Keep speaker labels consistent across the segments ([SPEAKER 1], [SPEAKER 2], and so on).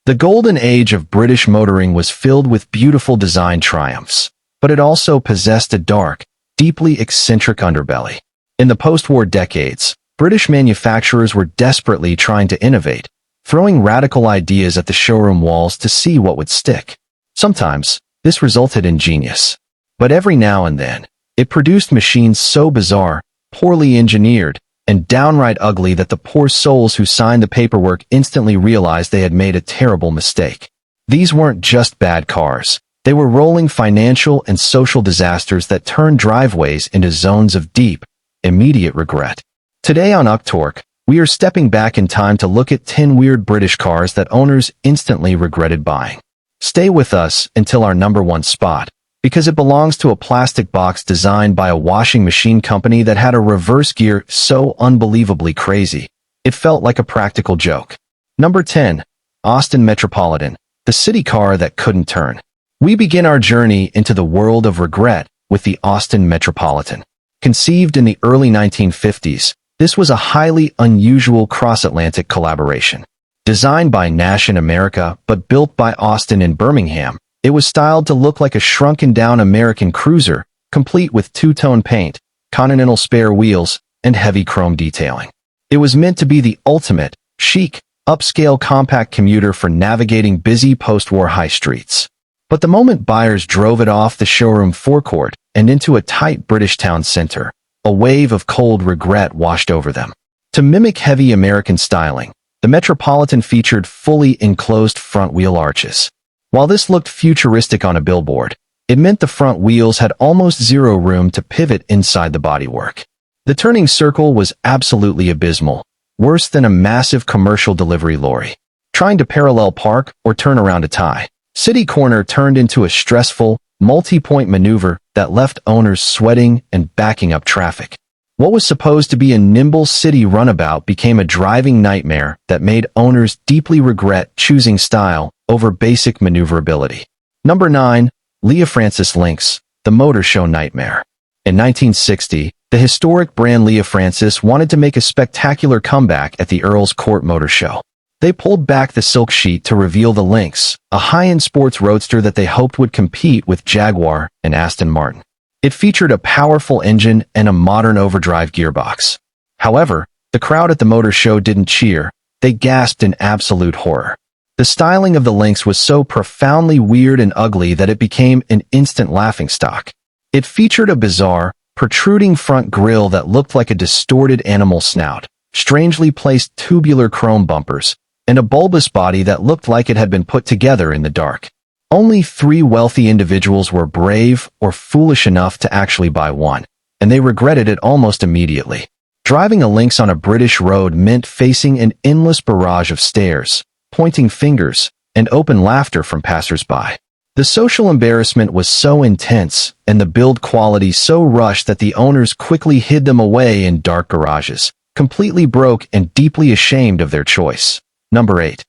[SPEAKER 1] The golden age of British motoring was filled with beautiful design triumphs, but it also possessed a dark, deeply eccentric underbelly. In the post-war decades, British manufacturers were desperately trying to innovate, throwing radical ideas at the showroom walls to see what would stick. Sometimes, this resulted in genius. But every now and then, it produced machines so bizarre, poorly engineered, and downright ugly that the poor souls who signed the paperwork instantly realized they had made a terrible mistake. These weren't just bad cars. They were rolling financial and social disasters that turned driveways into zones of deep, immediate regret. Today on UKTORQUE, we are stepping back in time to look at 10 weird British cars that owners instantly regretted buying. Stay with us until our number one spot, because it belongs to a plastic box designed by a washing machine company that had a reverse gear so unbelievably crazy, it felt like a practical joke. Number 10. Austin Metropolitan, the city car that couldn't turn. We begin our journey into the world of regret with the Austin Metropolitan. Conceived in the early 1950s, this was a highly unusual cross-Atlantic collaboration. Designed by Nash in America but built by Austin in Birmingham, it was styled to look like a shrunken-down American cruiser, complete with two-tone paint, Continental spare wheels, and heavy chrome detailing. It was meant to be the ultimate, chic, upscale compact commuter for navigating busy post-war high streets. But the moment buyers drove it off the showroom forecourt and into a tight British town center, a wave of cold regret washed over them. To mimic heavy American styling, the Metropolitan featured fully enclosed front wheel arches. While this looked futuristic on a billboard, it meant the front wheels had almost zero room to pivot inside the bodywork. The turning circle was absolutely abysmal, worse than a massive commercial delivery lorry. Trying to parallel park or turn around a tie, City Corner turned into a stressful, multi-point maneuver that left owners sweating and backing up traffic. What was supposed to be a nimble city runabout became a driving nightmare that made owners deeply regret choosing style over basic maneuverability. Number 9. Lea-Francis Lynx, the motor show nightmare. In 1960, the historic brand Lea-Francis wanted to make a spectacular comeback at the Earl's Court Motor Show. They pulled back the silk sheet to reveal the Lynx, a high-end sports roadster that they hoped would compete with Jaguar and Aston Martin. It featured a powerful engine and a modern overdrive gearbox. However, the crowd at the motor show didn't cheer. They gasped in absolute horror. The styling of the Lynx was so profoundly weird and ugly that it became an instant laughingstock. It featured a bizarre, protruding front grille that looked like a distorted animal snout, strangely placed tubular chrome bumpers, and a bulbous body that looked like it had been put together in the dark. Only 3 wealthy individuals were brave or foolish enough to actually buy one, and they regretted it almost immediately. Driving a Lynx on a British road meant facing an endless barrage of stares, pointing fingers, and open laughter from passers-by. The social embarrassment was so intense, and the build quality so rushed that the owners quickly hid them away in dark garages, completely broke and deeply ashamed of their choice. Number 8.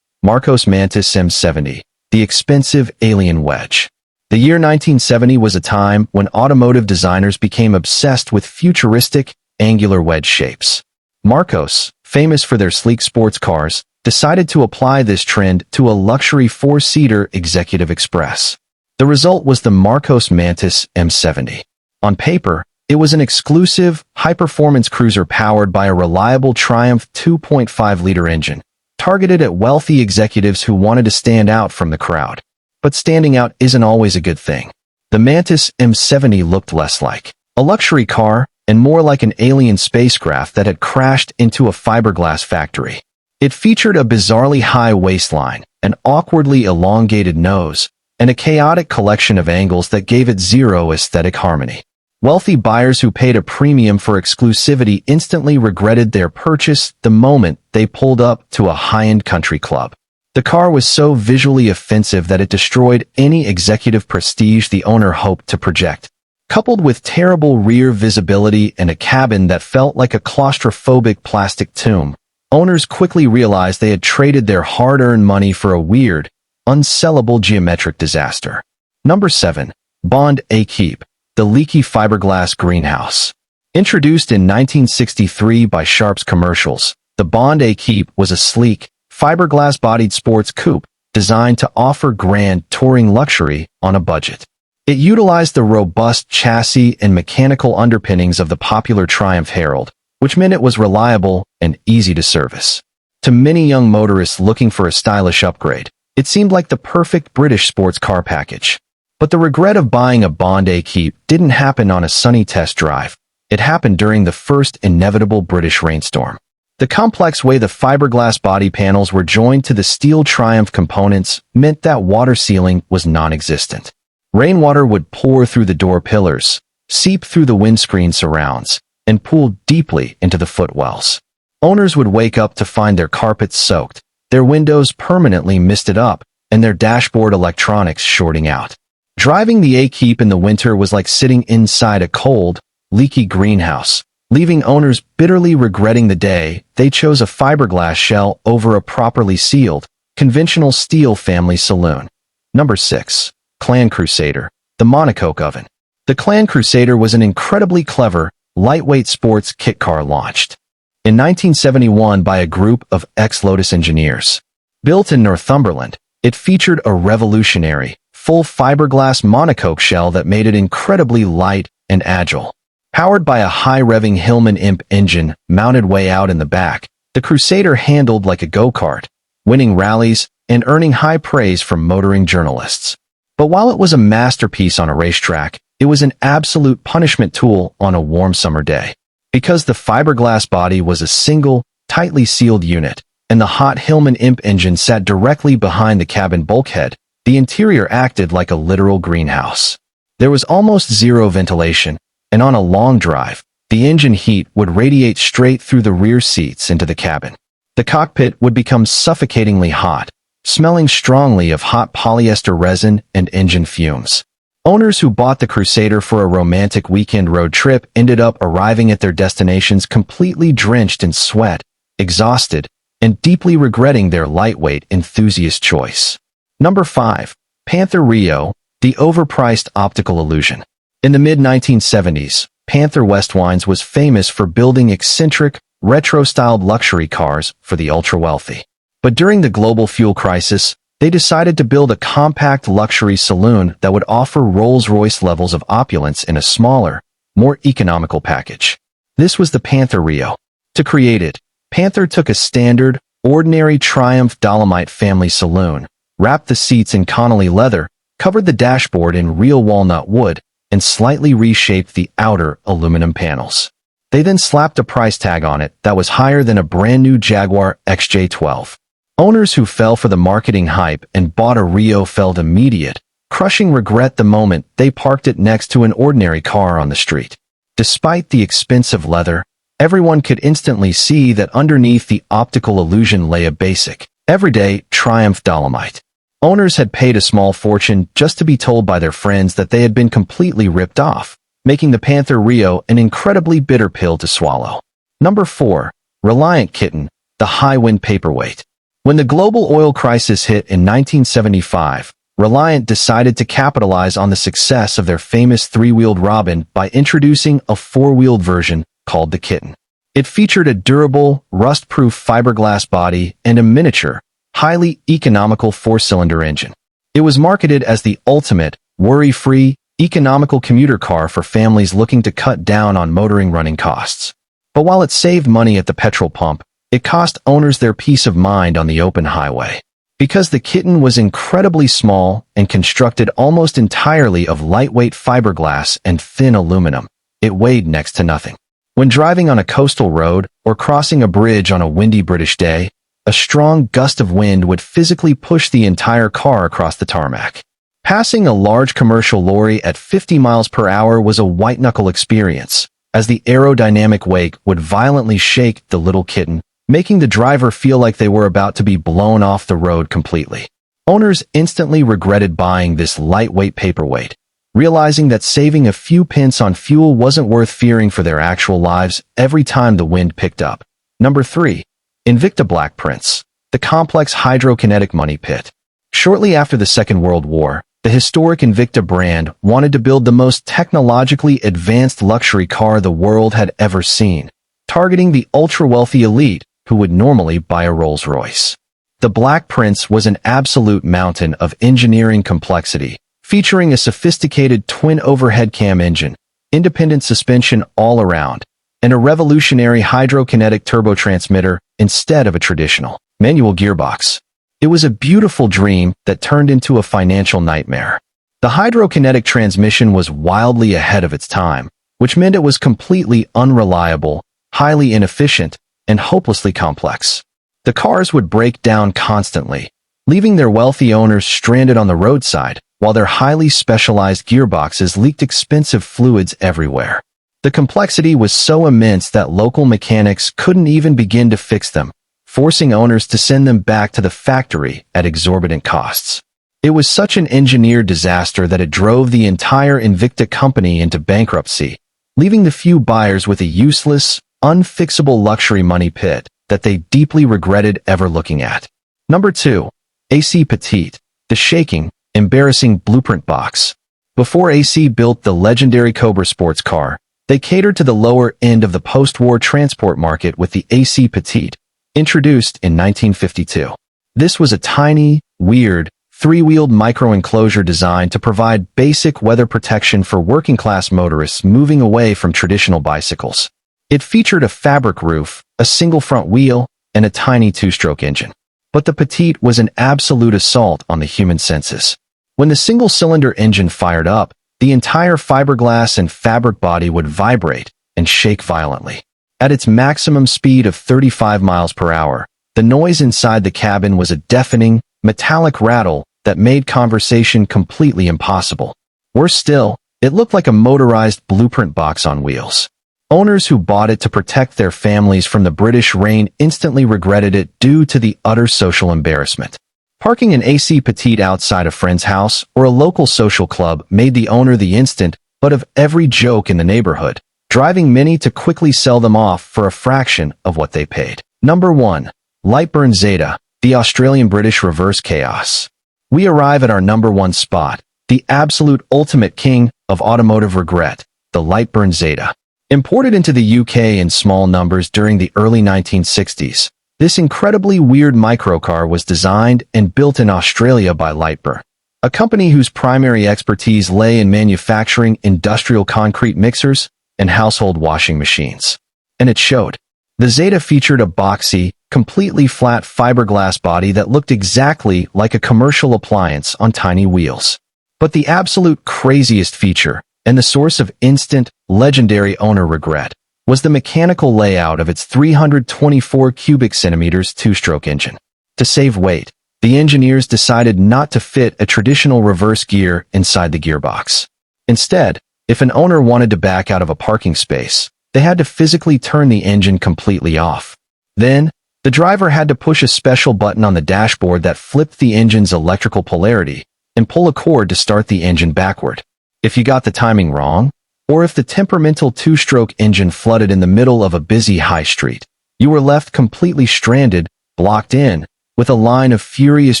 [SPEAKER 1] Marcos Mantis M70. The expensive alien wedge. The year 1970 was a time when automotive designers became obsessed with futuristic, angular wedge shapes. Marcos, famous for their sleek sports cars, decided to apply this trend to a luxury 4-seater executive express. The result was the Marcos Mantis M70. On paper, it was an exclusive, high-performance cruiser powered by a reliable Triumph 2.5-liter engine, targeted at wealthy executives who wanted to stand out from the crowd. But standing out isn't always a good thing. The Mantis M70 looked less like a luxury car and more like an alien spacecraft that had crashed into a fiberglass factory. It featured a bizarrely high waistline, an awkwardly elongated nose, and a chaotic collection of angles that gave it zero aesthetic harmony. Wealthy buyers who paid a premium for exclusivity instantly regretted their purchase the moment they pulled up to a high-end country club. The car was so visually offensive that it destroyed any executive prestige the owner hoped to project. Coupled with terrible rear visibility and a cabin that felt like a claustrophobic plastic tomb, owners quickly realized they had traded their hard-earned money for a weird, unsellable geometric disaster. Number 7. Bond Equipe, the leaky fiberglass greenhouse. Introduced in 1963 by Sharp's Commercials, the Bond Equipe was a sleek, fiberglass-bodied sports coupe designed to offer grand touring luxury on a budget. It utilized the robust chassis and mechanical underpinnings of the popular Triumph Herald, which meant it was reliable and easy to service. To many young motorists looking for a stylish upgrade, it seemed like the perfect British sports car package. But the regret of buying a Bond Equipe didn't happen on a sunny test drive. It happened during the first inevitable British rainstorm. The complex way the fiberglass body panels were joined to the steel Triumph components meant that water sealing was non-existent. Rainwater would pour through the door pillars, seep through the windscreen surrounds, and pool deeply into the footwells. Owners would wake up to find their carpets soaked, their windows permanently misted up, and their dashboard electronics shorting out. Driving the Equipe in the winter was like sitting inside a cold, leaky greenhouse, leaving owners bitterly regretting the day they chose a fiberglass shell over a properly sealed, conventional steel family saloon. Number 6. Clan Crusader, the monocoque oven. The Clan Crusader was an incredibly clever, lightweight sports kit car launched in 1971 by a group of ex-Lotus engineers. Built in Northumberland, it featured a revolutionary, full fiberglass monocoque shell that made it incredibly light and agile. Powered by a high-revving Hillman Imp engine mounted way out in the back, the Crusader handled like a go-kart, winning rallies and earning high praise from motoring journalists. But while it was a masterpiece on a racetrack, it was an absolute punishment tool on a warm summer day. Because the fiberglass body was a single, tightly sealed unit, and the hot Hillman Imp engine sat directly behind the cabin bulkhead, the interior acted like a literal greenhouse. There was almost zero ventilation, and on a long drive, the engine heat would radiate straight through the rear seats into the cabin. The cockpit would become suffocatingly hot, smelling strongly of hot polyester resin and engine fumes. Owners who bought the Crusader for a romantic weekend road trip ended up arriving at their destinations completely drenched in sweat, exhausted, and deeply regretting their lightweight enthusiast choice. Number 5. Panther Rio, the overpriced optical illusion. In the mid-1970s, Panther Westwines was famous for building eccentric, retro-styled luxury cars for the ultra-wealthy. But during the global fuel crisis, they decided to build a compact luxury saloon that would offer Rolls-Royce levels of opulence in a smaller, more economical package. This was the Panther Rio. To create it, Panther took a standard, ordinary Triumph Dolomite family saloon, wrapped the seats in Connolly leather, covered the dashboard in real walnut wood, and slightly reshaped the outer aluminum panels. They then slapped a price tag on it that was higher than a brand new Jaguar XJ12. Owners who fell for the marketing hype and bought a Rio felt immediate, crushing regret the moment they parked it next to an ordinary car on the street. Despite the expensive leather, everyone could instantly see that underneath the optical illusion lay a basic, everyday Triumph Dolomite. Owners had paid a small fortune just to be told by their friends that they had been completely ripped off, making the Panther Rio an incredibly bitter pill to swallow. Number 4. Reliant Kitten, the high-wind paperweight. When the global oil crisis hit in 1975, Reliant decided to capitalize on the success of their famous three-wheeled Robin by introducing a four-wheeled version called the Kitten. It featured a durable, rust-proof fiberglass body and a miniature, highly economical four-cylinder engine. It was marketed as the ultimate, worry-free, economical commuter car for families looking to cut down on motoring running costs. But while it saved money at the petrol pump, it cost owners their peace of mind on the open highway. Because the Kitten was incredibly small and constructed almost entirely of lightweight fiberglass and thin aluminum, it weighed next to nothing. When driving on a coastal road or crossing a bridge on a windy British day, a strong gust of wind would physically push the entire car across the tarmac. Passing a large commercial lorry at 50 miles per hour was a white-knuckle experience, as the aerodynamic wake would violently shake the little Kitten, making the driver feel like they were about to be blown off the road completely. Owners instantly regretted buying this lightweight paperweight, realizing that saving a few pence on fuel wasn't worth fearing for their actual lives every time the wind picked up. Number 3. Invicta Black Prince, the complex hydrokinetic money pit. Shortly after the Second World War, the historic Invicta brand wanted to build the most technologically advanced luxury car the world had ever seen, targeting the ultra-wealthy elite who would normally buy a Rolls-Royce. The Black Prince was an absolute mountain of engineering complexity, featuring a sophisticated twin overhead cam engine, independent suspension all around, and a revolutionary hydrokinetic turbotransmitter instead of a traditional manual gearbox. It was a beautiful dream that turned into a financial nightmare. The hydrokinetic transmission was wildly ahead of its time, which meant it was completely unreliable, highly inefficient, and hopelessly complex. The cars would break down constantly, leaving their wealthy owners stranded on the roadside, while their highly specialized gearboxes leaked expensive fluids everywhere. The complexity was so immense that local mechanics couldn't even begin to fix them, forcing owners to send them back to the factory at exorbitant costs. It was such an engineered disaster that it drove the entire Invicta company into bankruptcy, leaving the few buyers with a useless, unfixable luxury money pit that they deeply regretted ever looking at. Number 2. AC Petite, the shaking, embarrassing blueprint box. Before AC built the legendary Cobra sports car, they catered to the lower end of the post-war transport market with the AC Petite, introduced in 1952. This was a tiny, weird, three-wheeled micro-enclosure designed to provide basic weather protection for working-class motorists moving away from traditional bicycles. It featured a fabric roof, a single front wheel, and a tiny two-stroke engine. But the Petite was an absolute assault on the human senses. When the single-cylinder engine fired up, the entire fiberglass and fabric body would vibrate and shake violently. At its maximum speed of 35 miles per hour, the noise inside the cabin was a deafening, metallic rattle that made conversation completely impossible. Worse still, it looked like a motorized blueprint box on wheels. Owners who bought it to protect their families from the British rain instantly regretted it due to the utter social embarrassment. Parking an AC Petite outside a friend's house or a local social club made the owner the instant butt of every joke in the neighborhood, driving many to quickly sell them off for a fraction of what they paid. Number 1. Lightburn Zeta, the Australian-British reverse chaos. We arrive at our number 1 spot, the absolute ultimate king of automotive regret, the Lightburn Zeta. Imported into the UK in small numbers during the early 1960s, this incredibly weird microcar was designed and built in Australia by Lightburn, a company whose primary expertise lay in manufacturing industrial concrete mixers and household washing machines. And it showed. The Zeta featured a boxy, completely flat fiberglass body that looked exactly like a commercial appliance on tiny wheels. But the absolute craziest feature, and the source of instant, legendary owner regret, was the mechanical layout of its 324 cubic centimeters two-stroke engine. To save weight, the engineers decided not to fit a traditional reverse gear inside the gearbox. Instead, if an owner wanted to back out of a parking space, they had to physically turn the engine completely off. Then, the driver had to push a special button on the dashboard that flipped the engine's electrical polarity and pull a cord to start the engine backward. If you got the timing wrong, or if the temperamental two-stroke engine flooded in the middle of a busy high street, you were left completely stranded, blocked in, with a line of furious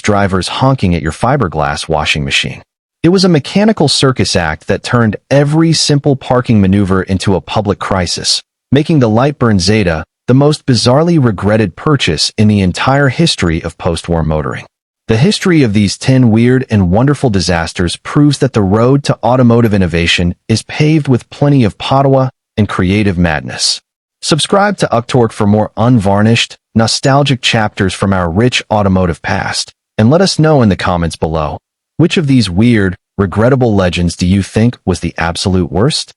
[SPEAKER 1] drivers honking at your fiberglass washing machine. It was a mechanical circus act that turned every simple parking maneuver into a public crisis, making the Lightburn Zeta the most bizarrely regretted purchase in the entire history of post-war motoring. The history of these 10 weird and wonderful disasters proves that the road to automotive innovation is paved with plenty of patois and creative madness. Subscribe to UKTORQUE for more unvarnished, nostalgic chapters from our rich automotive past, and let us know in the comments below, which of these weird, regrettable legends do you think was the absolute worst?